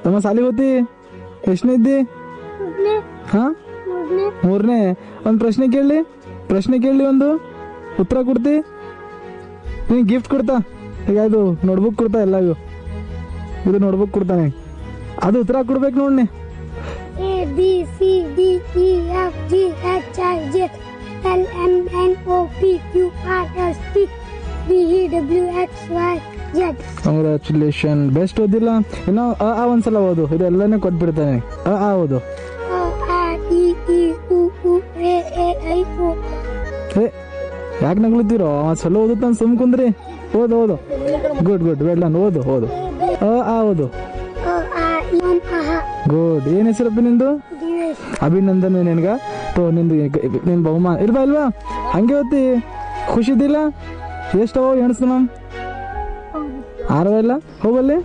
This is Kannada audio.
ತಮ್ಮ ಸಾಲಿಗೆ ಹೋತಿ ಎಷ್ಟನೇ ಇದ್ದಿ? ಹಾ ಮೂರನೇ. ಒಂದು ಪ್ರಶ್ನೆ ಕೇಳಿ ಒಂದು ಉತ್ತರ ಕೊಡ್ತಿ. ನೀನು ಗಿಫ್ಟ್ ಕೊಡ್ತಾ ಈಗ ಇದು ನೋಟ್ಬುಕ್ ಕೊಡ್ತಾ ಎಲ್ಲ ಇದು ನೋಟ್ಬುಕ್ ಕೊಡ್ತಾನೆ ಅದು ಉತ್ತರ ಕೊಡ್ಬೇಕು ನೋಡ್ನಿ. A B C D E F G H I J L M N O P Q R S T V E W X Y Z. Congratulation. Best ಓದಿಲ್ಲ ಇನ್ನು ಆ ಒಂದ್ಸಲ ಓದು, ಇದೆಲ್ಲನೇ ಕೊಟ್ಬಿಡ್ತಾನೆ. ಓದು. ಯಾಕೆ ನಗ್ಲತ್ತೀರೋ? ಸಲ ಓದುತ್ತ ಸುಮ್ ಕುಂದ್ರಿ. ಓದು ಗುಡ್ ವೆಲ್ ಡನ್. ಓದು ಓದು. ಗುಡ್. ಏನ್ ಹೆಸರಪ್ಪ ನಿಂದು? ಅಭಿನಂದನೆ ನಿನ್ಗ. ನಿನ್ ಬಹುಮಾನ ಇಲ್ವಾ? ಹಂಗೆ ಓದ್ತಿ ಖುಷಿದಿಲ್ಲ? ಎಷ್ಟವ ಎಣಸ್ತು ನಮ್ 6 ಇಲ್ಲ ಹೋಗಲ್ಲಿ.